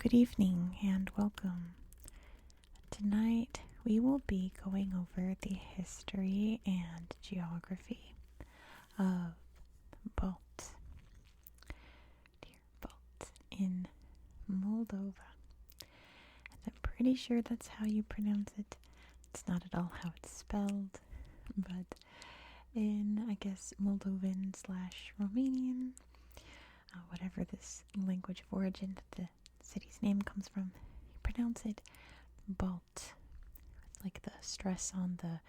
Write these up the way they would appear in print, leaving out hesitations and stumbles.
Good evening and welcome. Tonight we will be going over the history and geography of Bălți, dear Bălți, in Moldova. And I'm pretty sure that's how you pronounce it. It's not at all how it's spelled, but in, I guess, Moldovan/Romanian, whatever this language of origin that the city's name comes from, you pronounce it Bălți, like the stress on the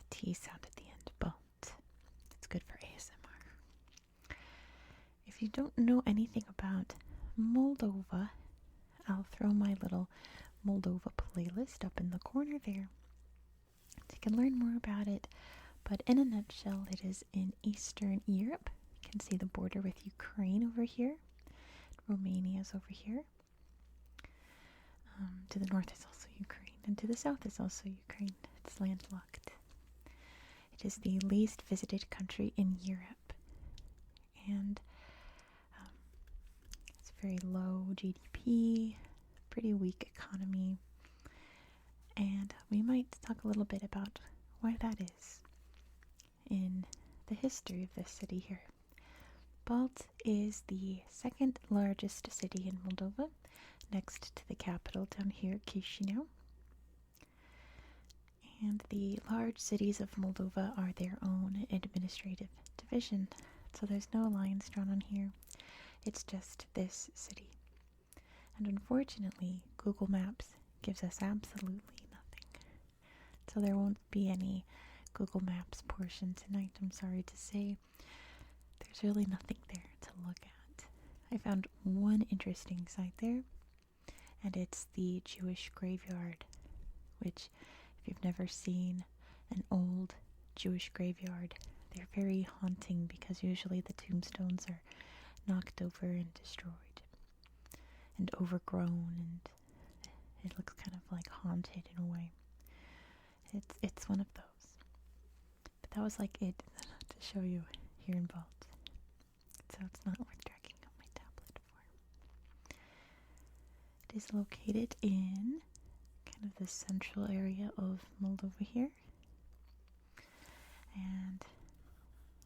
T sound at the end. Bălți. It's good for ASMR. If you don't know anything about Moldova, I'll throw my little Moldova playlist up in the corner there, so you can learn more about it. But in a nutshell, it is in Eastern Europe. You can see the border with Ukraine over here. Romania is over here. To the north is also Ukraine, and to the south is also Ukraine. It's landlocked. It is the least visited country in Europe, and it's very low GDP, pretty weak economy, and we might talk a little bit about why that is in the history of this city here. Balz is the second largest city in Moldova, next to the capital down here, Chisinau. And the large cities of Moldova are their own administrative division, so there's no lines drawn on here. It's just this city. And unfortunately, Google Maps gives us absolutely nothing. So there won't be any Google Maps portion tonight, I'm sorry to say. There's really nothing there to look at. I found one interesting site there, and it's the Jewish graveyard, which, if you've never seen an old Jewish graveyard, they're very haunting because usually the tombstones are knocked over and destroyed and overgrown, and it looks kind of like haunted in a way. It's one of those. But that was like it to show you here in Balz. So it's not worth dragging up my tablet for. It is located in kind of the central area of Moldova here. And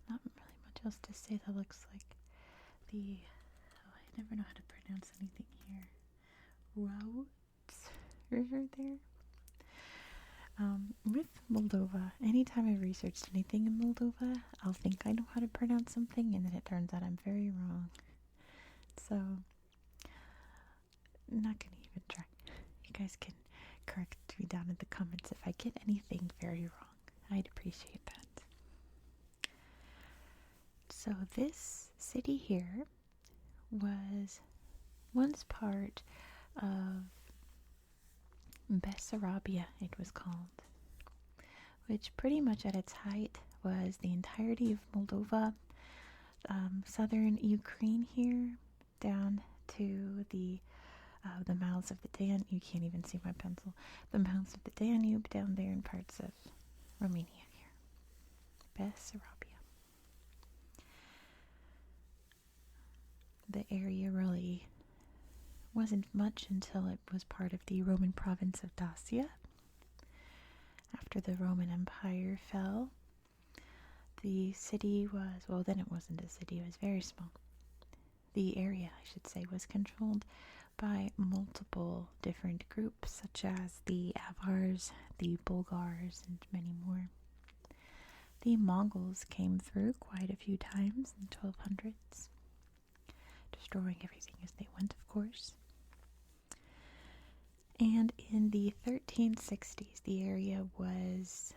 not really much else to say. That looks like the, I never know how to pronounce anything here. Routes River there. With Moldova, anytime I've researched anything in Moldova, I'll think I know how to pronounce something, and then it turns out I'm very wrong. So, I'm not going to even try. You guys can correct me down in the comments if I get anything very wrong. I'd appreciate that. So, this city here was once part of Bessarabia, it was called, which pretty much at its height was the entirety of Moldova, southern Ukraine here, down to the mouths of the Danube. You can't even see my pencil. The mouths of the Danube down there in parts of Romania here. Bessarabia. The area really wasn't much until it was part of the Roman province of Dacia. After the Roman Empire fell, the city was, well, then it wasn't a city, it was very small. The area, I should say, was controlled by multiple different groups, such as the Avars, the Bulgars, and many more. The Mongols came through quite a few times in the 1200s, destroying everything as they went, of course. And in the 1360s, the area was,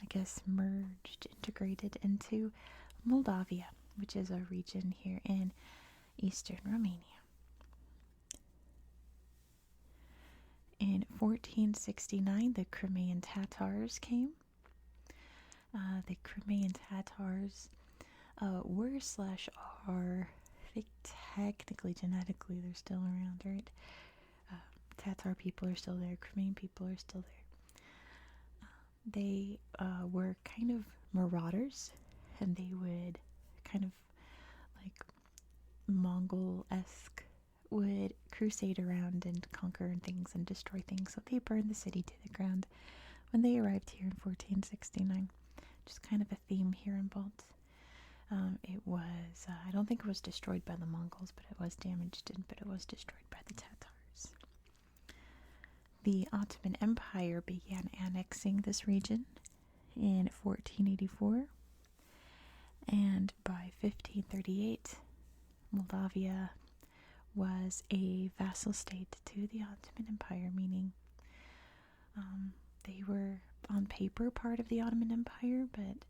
I guess, integrated into Moldavia, which is a region here in eastern Romania. In 1469, the Crimean Tatars came. The Crimean Tatars were/are, I think technically, genetically, they're still around, right? Tatar people are still there, Crimean people are still there. They were kind of marauders, and they would kind of like Mongol-esque would crusade around and conquer things and destroy things, so they burned the city to the ground when they arrived here in 1469. Just kind of a theme here in Balz. It was, I don't think it was destroyed by the Mongols, but it was damaged, but it was destroyed by the Tatars. The Ottoman Empire began annexing this region in 1484, and by 1538, Moldavia was a vassal state to the Ottoman Empire, meaning they were on paper part of the Ottoman Empire, but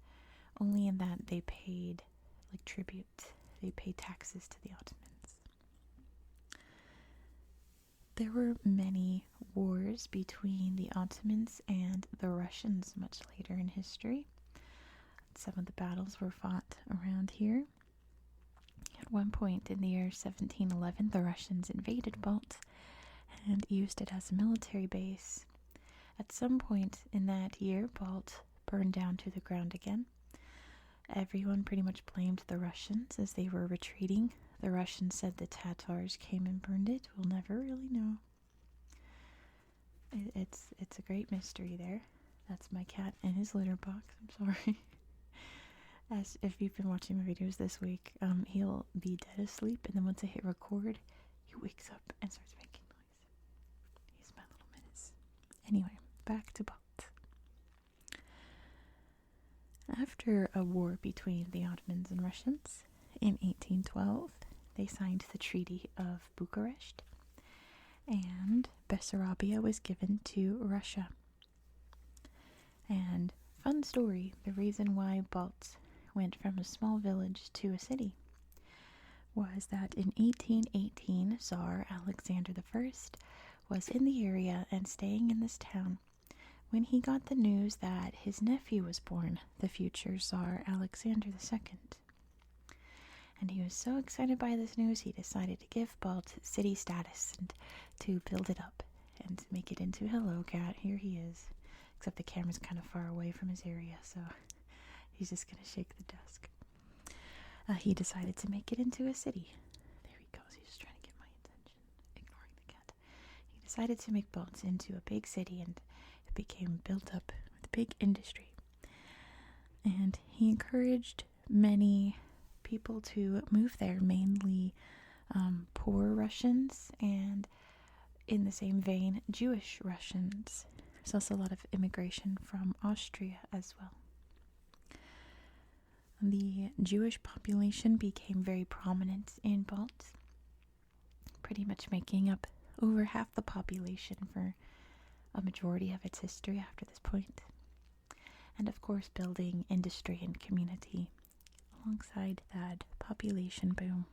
only in that they paid like tribute. They paid taxes to the Ottomans. There were many wars between the Ottomans and the Russians much later in history. Some of the battles were fought around here. At one point in the year 1711, the Russians invaded Bălți and used it as a military base. At some point in that year, Bălți burned down to the ground again. Everyone pretty much blamed the Russians as they were retreating. The Russians said the Tatars came and burned it. We'll never really know. It's a great mystery there. That's my cat in his litter box. I'm sorry. As if you've been watching my videos this week, he'll be dead asleep, and then once I hit record, he wakes up and starts making noise. He's my little menace. Anyway, back to Bălți. After a war between the Ottomans and Russians in 1812, they signed the Treaty of Bucharest, and Bessarabia was given to Russia. And fun story, the reason why Bălți went from a small village to a city was that in 1818, Tsar Alexander I was in the area and staying in this town when he got the news that his nephew was born, the future Tsar Alexander II. And he was so excited by this news, he decided to give Bălți city status and to build it up and make it into, hello cat, here he is. Except the camera's kind of far away from his area, so he's just going to shake the desk. He decided to make it into a city. There he goes, he's just trying to get my attention, ignoring the cat. He decided to make Bălți into a big city, and it became built up with big industry. And he encouraged many people to move there, mainly poor Russians, and in the same vein, Jewish Russians. There's also a lot of immigration from Austria as well. The Jewish population became very prominent in Bălți, pretty much making up over half the population for a majority of its history after this point. And of course, building industry and community alongside that population boom.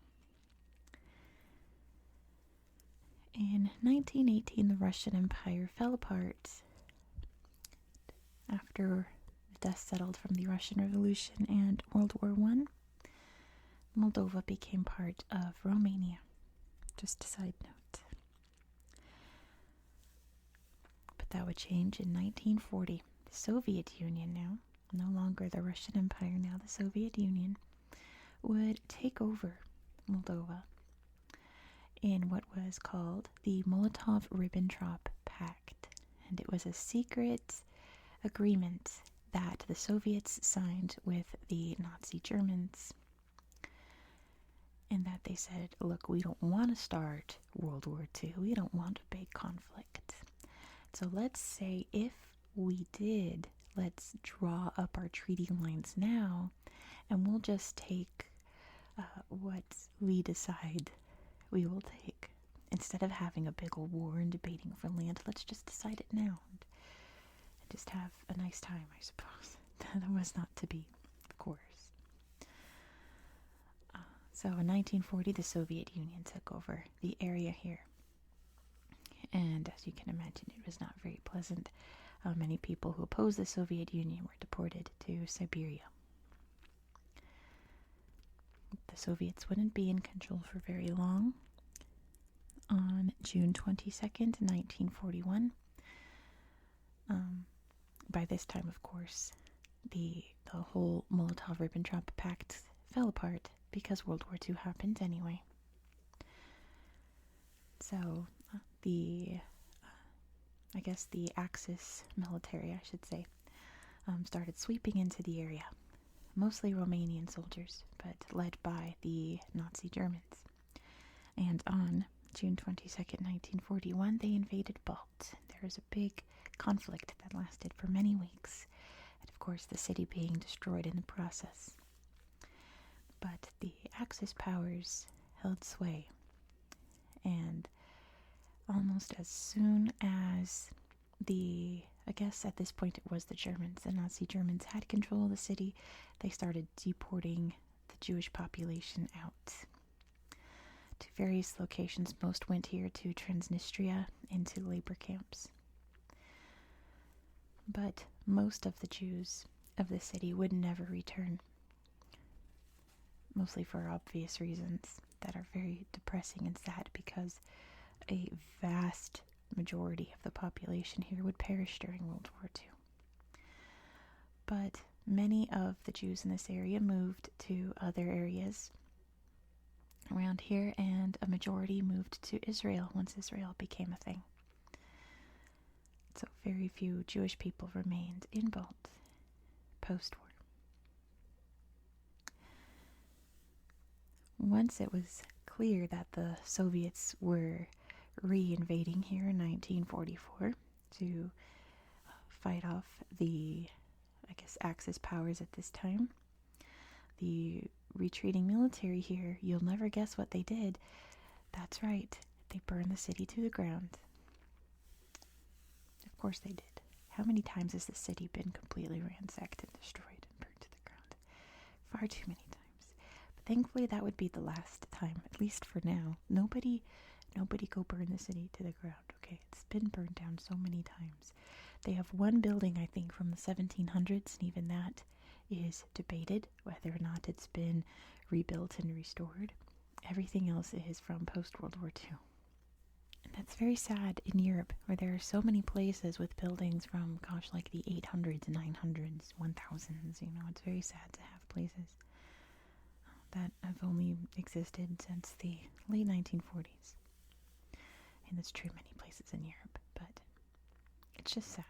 In 1918, the Russian Empire fell apart after the dust settled from the Russian Revolution and World War I. Moldova became part of Romania. Just a side note. But that would change in 1940. The Soviet Union now, no longer the Russian Empire, now the Soviet Union, would take over Moldova in what was called the Molotov-Ribbentrop Pact. And it was a secret agreement that the Soviets signed with the Nazi Germans. And that they said, look, we don't want to start World War II. We don't want a big conflict. So let's say if we did, let's draw up our treaty lines now, and we'll just take what we decide we will take. Instead of having a big old war and debating for land, let's just decide it now and just have a nice time, I suppose. That was not to be, of course. So in 1940, the Soviet Union took over the area here. And as you can imagine, it was not very pleasant. Many people who opposed the Soviet Union were deported to Siberia. The Soviets wouldn't be in control for very long. On June 22nd, 1941, by this time, of course, the whole Molotov-Ribbentrop Pact fell apart because World War II happened anyway. So the, I guess the Axis military, I should say, started sweeping into the area. Mostly Romanian soldiers, but led by the Nazi Germans. And on June 22nd, 1941, they invaded Bălți. There was a big conflict that lasted for many weeks, and of course the city being destroyed in the process. But the Axis powers held sway, and almost as soon as I guess at this point it was the Germans, the Nazi Germans had control of the city, they started deporting the Jewish population out to various locations. Most went here to Transnistria, into labor camps. But most of the Jews of the city would never return, mostly for obvious reasons that are very depressing and sad, because a vast majority of the population here would perish during World War II. But many of the Jews in this area moved to other areas around here, and a majority moved to Israel once Israel became a thing. So very few Jewish people remained in Balz post-war. Once it was clear that the Soviets were re-invading here in 1944 to fight off the, I guess, Axis powers at this time, the retreating military here, you'll never guess what they did. That's right, they burned the city to the ground. Of course they did. How many times has the city been completely ransacked and destroyed and burned to the ground? Far too many times. But thankfully that would be the last time, at least for now. Nobody go burn the city to the ground, okay? It's been burned down so many times. They have one building, I think, from the 1700s, and even that is debated whether or not it's been rebuilt and restored. Everything else is from post-World War II. And that's very sad in Europe, where there are so many places with buildings from, gosh, like the 800s, 900s, 1000s, you know. It's very sad to have places that have only existed since the late 1940s. And it's true many places in Europe, but it's just sad.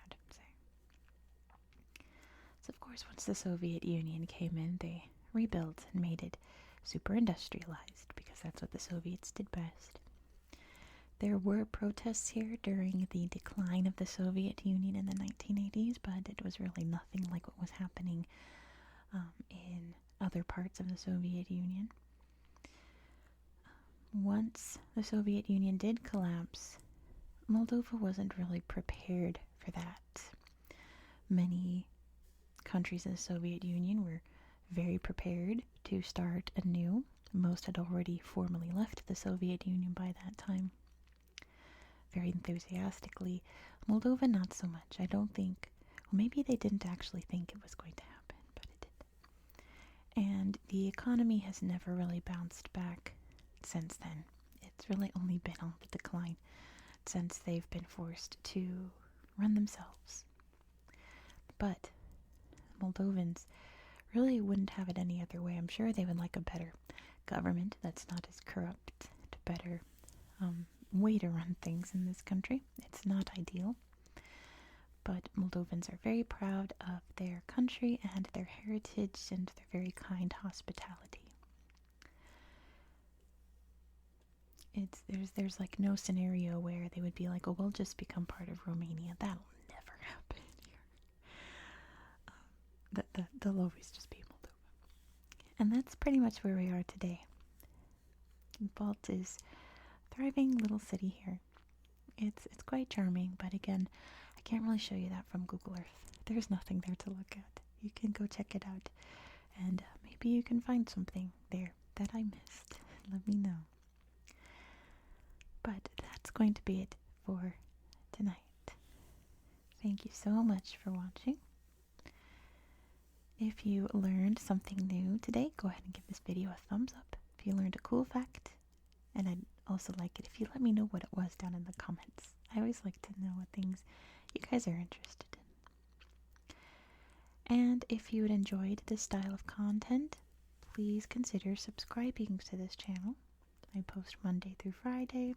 So of course, once the Soviet Union came in, they rebuilt and made it super industrialized, because that's what the Soviets did best. There were protests here during the decline of the Soviet Union in the 1980s, but it was really nothing like what was happening in other parts of the Soviet Union. Once the Soviet Union did collapse, Moldova wasn't really prepared for that. Many countries in the Soviet Union were very prepared to start anew. Most had already formally left the Soviet Union by that time, very enthusiastically. Moldova, not so much. I don't think, well, maybe they didn't actually think it was going to happen, but it did. And the economy has never really bounced back since then. It's really only been on the decline since they've been forced to run themselves. But Moldovans really wouldn't have it any other way. I'm sure they would like a better government that's not as corrupt, a better way to run things in this country. It's not ideal, but Moldovans are very proud of their country and their heritage and their very kind hospitality. There's like no scenario where they would be like, oh, we'll just become part of Romania. That'll never happen here. They'll always just be Moldova. And that's pretty much where we are today. Balz is a thriving little city here. It's quite charming, but again, I can't really show you that from Google Earth. There's nothing there to look at. You can go check it out, and maybe you can find something there that I missed. Let me know. But that's going to be it for tonight. Thank you so much for watching. If you learned something new today, go ahead and give this video a thumbs up. If you learned a cool fact, and I'd also like it if you let me know what it was down in the comments. I always like to know what things you guys are interested in. And if you had enjoyed this style of content, please consider subscribing to this channel. I post Monday through Friday,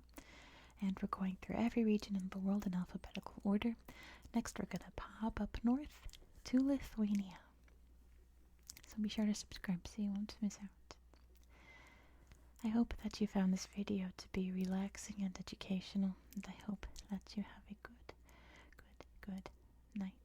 And we're going through every region in the world in alphabetical order. Next, we're going to pop up north to Lithuania. So be sure to subscribe so you won't miss out. I hope that you found this video to be relaxing and educational, and I hope that you have a good night.